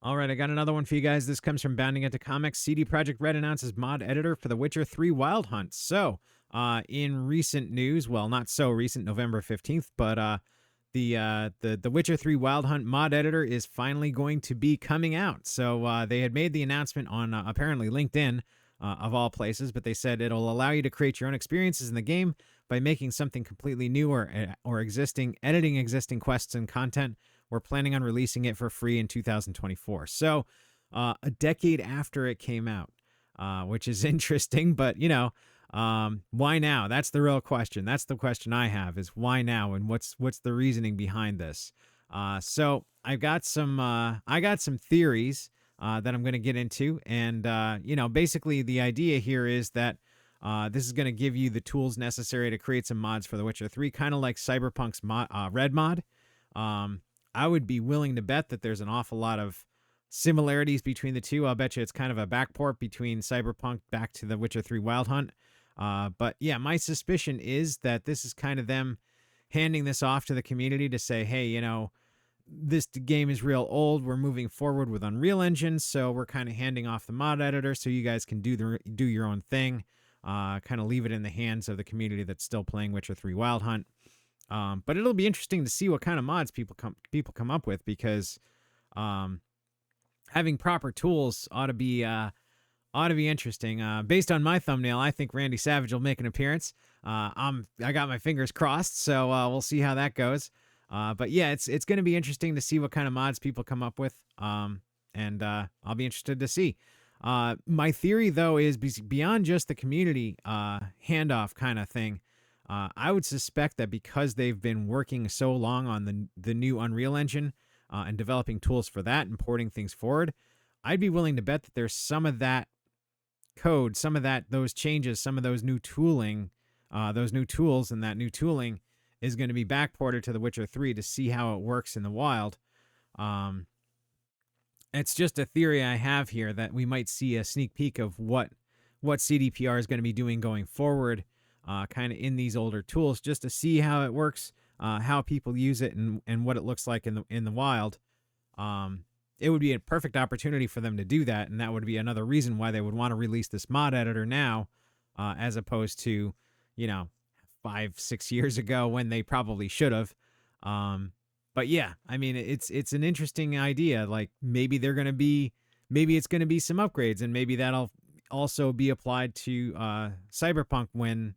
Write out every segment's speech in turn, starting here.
All right, I got another one for you guys. This comes from Bounding Into Comics. CD Projekt Red announces mod editor for The Witcher 3 Wild Hunt. So, in recent news, well, not so recent, November 15th, but the Witcher 3 Wild Hunt mod editor is finally going to be coming out. So they had made the announcement on apparently LinkedIn, of all places, but they said it'll allow you to create your own experiences in the game by making something completely new or editing existing quests and content. We're planning on releasing it for free in 2024. So a decade after it came out, which is interesting, but why now? That's the real question. That's the question I have is why now, and what's the reasoning behind this? So I got some theories that I'm going to get into, and basically the idea here is that this is going to give you the tools necessary to create some mods for The Witcher 3, kind of like Cyberpunk's Red mod. I would be willing to bet that there's an awful lot of similarities between the two. I'll bet you it's kind of a backport between Cyberpunk back to The Witcher 3 Wild Hunt. But yeah, my suspicion is that this is kind of them handing this off to the community to say, hey, this game is real old. We're moving forward with Unreal Engine, so we're kind of handing off the mod editor so you guys can do your own thing. Kind of leave it in the hands of the community that's still playing Witcher 3 Wild Hunt. But it'll be interesting to see what kind of mods people come up with, because having proper tools ought to be interesting. Based on my thumbnail, I think Randy Savage will make an appearance. I got my fingers crossed, so we'll see how that goes. But yeah, it's going to be interesting to see what kind of mods people come up with. And I'll be interested to see. My theory, though, is beyond just the community handoff kind of thing. I would suspect that because they've been working so long on the new Unreal Engine and developing tools for that and porting things forward, I'd be willing to bet that there's some of that code, some of those changes, some of those new tooling, those new tools and that new tooling is going to be backported to The Witcher 3 to see how it works in the wild. It's just a theory I have here that we might see a sneak peek of what CDPR is going to be doing going forward, kind of in these older tools, just to see how it works, how people use it, and what it looks like in the wild. It would be a perfect opportunity for them to do that, and that would be another reason why they would want to release this mod editor now, as opposed to 5-6 years ago when they probably should have. But yeah, I mean, it's an interesting idea. Like maybe it's going to be some upgrades, and maybe that'll also be applied to Cyberpunk when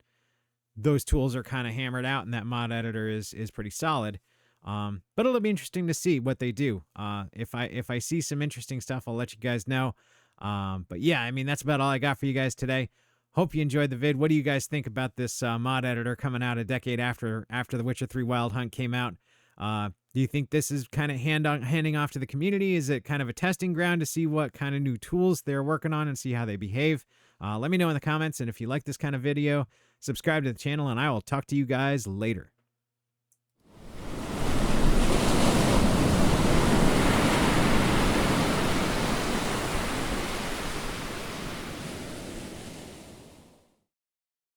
those tools are kind of hammered out and that mod editor is pretty solid. But it'll be interesting to see what they do. If I see some interesting stuff, I'll let you guys know. But yeah, I mean, that's about all I got for you guys today. Hope you enjoyed the vid. What do you guys think about this mod editor coming out a decade after The Witcher 3 Wild Hunt came out? Do you think this is kind of handing off to the community? Is it kind of a testing ground to see what kind of new tools they're working on and see how they behave? Let me know in the comments. And if you like this kind of video, subscribe to the channel, and I will talk to you guys later.